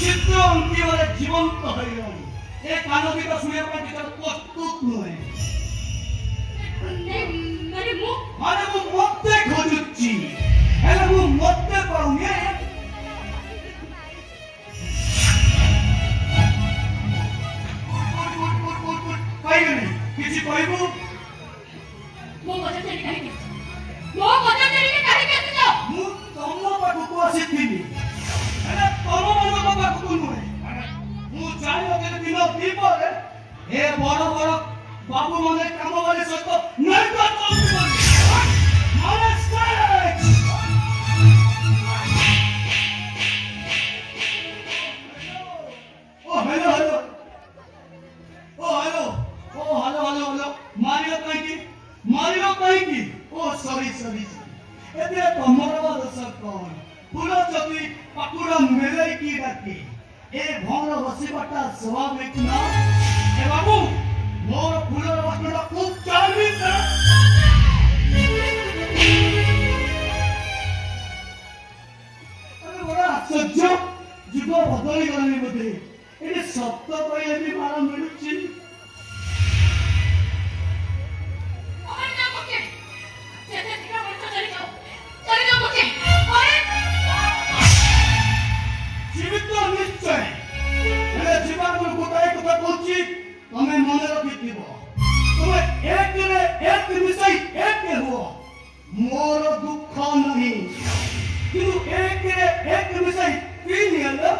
চিত্র অন্তিমরে জীবন্ত হইলাম এ কানবিটা শুনে পাই যেটা প্রস্তুত নয় মানে ମୁଁ ମତେ ଖୋଜୁଛି ହେଲେ ମୁଁ ମତେ ପାଉନି ପାଇଗଲି କିଛି କହିବୁ ମୋ କଥା ଛାଡ଼ି କାହିଁକି ଆସିଛ? ମୁଁ ତମ ପାଖକୁ ଆସିଥିଲି ହେଲେ ତମମାନଙ୍କ ପାଖକୁ ନୁହେଁ ମୁଁ ଜାଣିନଥିଲି ଦିନ ଦ୍ୱିପହରେ ଏ ବଡ଼ ବଡ଼ ବାବୁ ମାନେ କାମ ବାଲି ସହିତ ନାଇଟ ଚଳୁଛି ବୋଲି ମାନେ ସେକ୍ସ ଓ ହ୍ୟାଲୋ ହ୍ୟାଲୋ ମାରିବ କାହିଁକି ଓ ସରି ଏଥିରେ ତମର ଦୋଷ କଣ ଫୁଲ ଯଦି ପାଖୁଡ଼ା ମେଲେଇକି ଡାକି ଏ ଭଉର ବସିବାଟା ସ୍ୱାଭାବିକ ନା ଏ ବାବୁ ମୋର ଫୁଲର ବାଟଟା ଖୁବ୍ ଚାର୍ମିଂ ବଡ଼ ଆଶ୍ଚର୍ଯ୍ୟ ଯୁଗ ବଦଳି ଗଲାଣି ବୋଧେ ଏଠି ସତ କହିଲେ ବି ମାଳ ମିଳୁଛି ଜୀବିତ ନିଶ୍ଚୟ ହେଲେ ଜୀବନକୁ ଗୋଟାଏ କଥା କହୁଛି ତମେ ମନେ ରଖିଥିବ ତମେ ଏକରେ ଏକ ମିଶାଇ ଏକ ହୁଅ ମୋର ଦୁଃଖ ନାହିଁ କିନ୍ତୁ ଏକରେ ଏକ ମିଶାଇ ତିନି ହେଲେ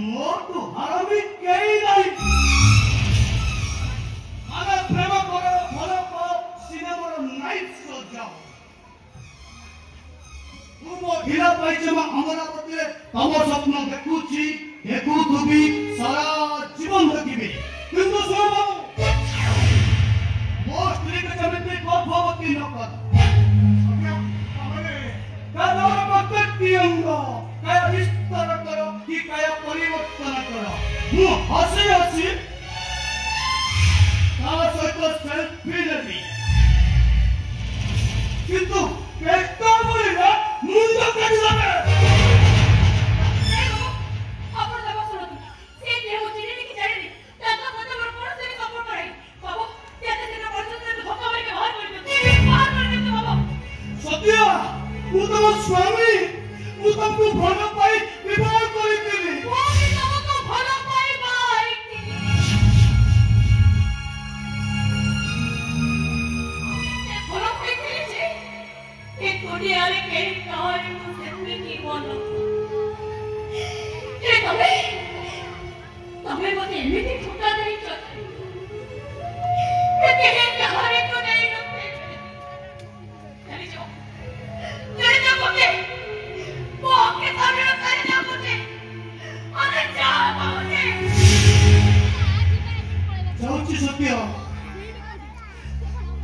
ମୋଠୁ ହାରବି କେହି ନାହିଁ ଆମେ ପ୍ରେମ କର ଭଲ ପାଅ ସିନେମାର ନାଇଟ୍ ଶୋ ଯାଅ ମୁଁ ମୋ ଢିଲା ପାଇଜାମା ଅମରାବତୀରେ ତମ ସ୍ୱପ୍ନ ଦେଖୁଥିବି ସାରା ଜୀବନ ଦେଖିବି କିନ୍ତୁ ଶୁଣ ମୋ ସ୍ତ୍ରୀକୁ ଯେମିତି ଗର୍ଭବତୀ ନ କର ତାର ପ୍ରତ୍ୟେକଟି ଅଙ୍ଗ କାୟ ବିସ୍ତାର କର କି କାୟ ପରିବର୍ତ୍ତନ କର ମୁଁ ହସି ତା ସହିତ ସେଲ୍ଫି ନେବି କିନ୍ତୁ ପେଟ ବଳିଲା ମୁଣ୍ଡ କାଟିଦେବେ ସତ୍ୟ ମୁଁ ତମ ସ୍ୱାମୀ ମୁଁ ତମକୁ ଭଲ ପାଇ ବିବାହ କରିଥିଲି ତମେ ମୋତେ ଏମିତି ଠକା ଦେଇଛ ଯାଉଛି ସତ୍ୟ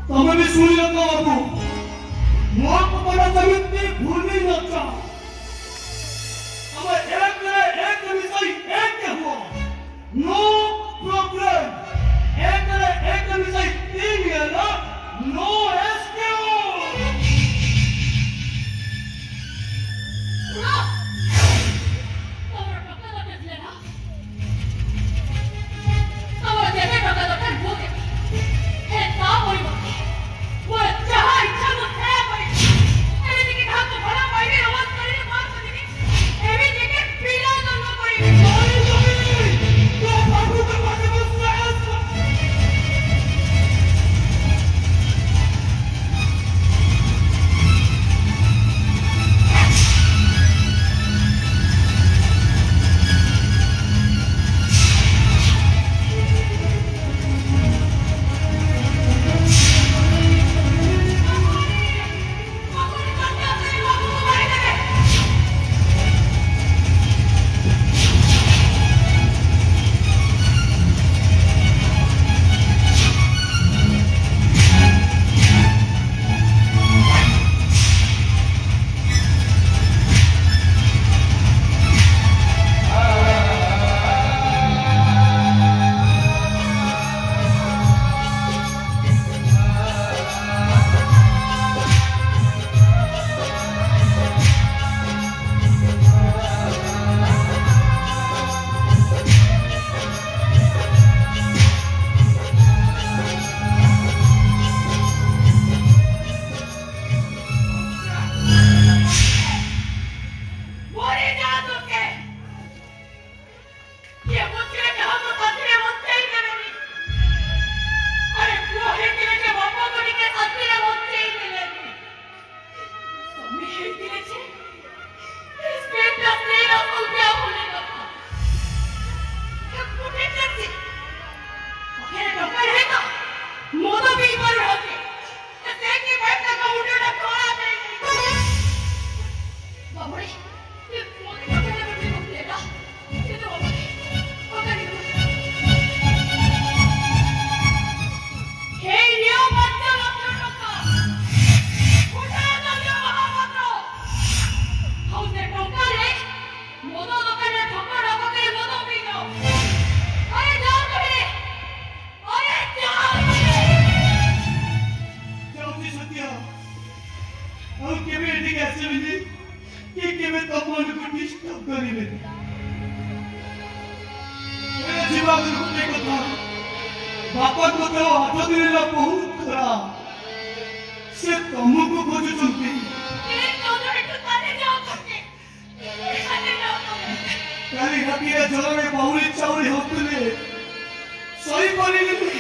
ତମେ ବି ଶୁଣିଲ ତ ବାବୁ ମୋ କପଡ଼ା ସେମିତି ଭୁଲି ନଛ ଆମେ ଏକରେ ଏକ ମିଶାଇ ଏକ ହୁଅ नो प्रॉब्लम एकरे एक मिसाई तीन गेला नो एस्क्यूज वो चाहा इच्छा को है पर एने की ढाक भला पाइबे आवाज कर କେବେ ତମମାନଙ୍କୁ ଡିଷ୍ଟର୍ବ କରିବେନି। ଯିବା ଆଗରୁ ଗୋଟେ କଥା, ବାପାଙ୍କ ଦେହ ହାତ ଧରିଲା ବହୁତ ଖରାପ, ସେ ତମକୁ ଖୋଜୁଛନ୍ତି। କାଲି ରାତିରେ ଜ୍ୱରରେ ବାହୁଳି ଚାଉଳି ହଉଥିଲେ, ଶୋଇପାରିଲିନି।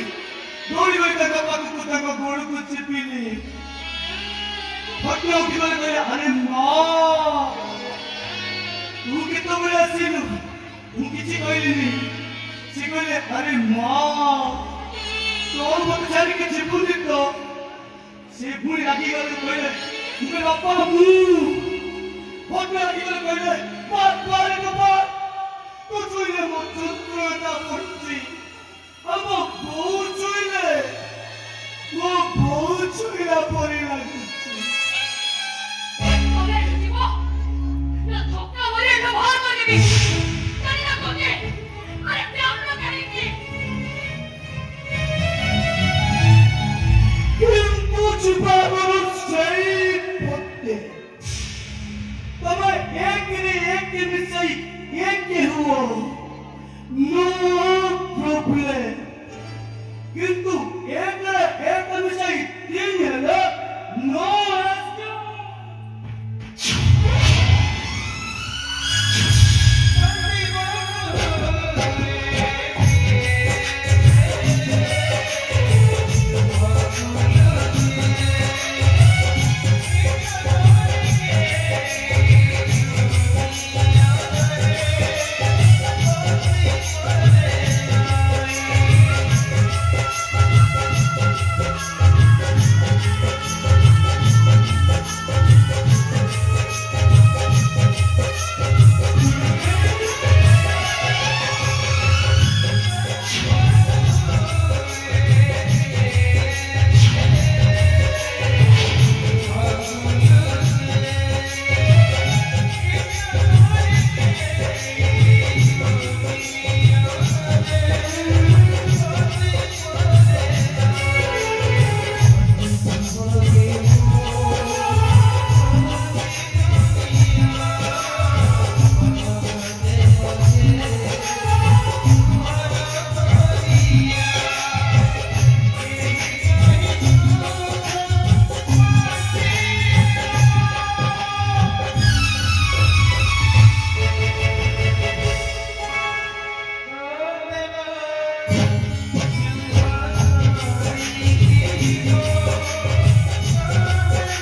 ଦୌଡ଼ି ଗଲି ତାଙ୍କ ପାଖକୁ, ତାଙ୍କ ଗୋଡ଼କୁ ଚିପିଲି। ଫଟୋ ଉଠିଗଲେ, କହିଲେ ଆରେ ମା ତୁ କେତେବେଳେ ଆସିଲୁ? ମୁଁ କିଛି କହିଲିନି। ସେ କହିଲେ ଆରେ ମା ତୋର ମତେ ଛାଡ଼ିକି ଯିବୁନି ତ? ସେ ପୁଣି ରାଗିଗଲେ, କହିଲେ ମୁଁ କହିଲି ବାପା ମୁଁ ଫଟୋ ରାଗିଗଲେ, କହିଲେ ବାପାରେ ବାପା ତୁ ଛୁଇଁଲେ ମୋ ଯନ୍ତ୍ରଣା ପଡୁଛି। ଆମ ବୋଉ ଛୁଇଁଲେ ମୋ ବୋଉ ଛୁଇଁଲା ପରି ଲାଗୁଛି। কিন্তু জীবনের সেই পথে তবে একরে এক মিশাই এক হুও, নো প্রবলেম। কিন্তু এক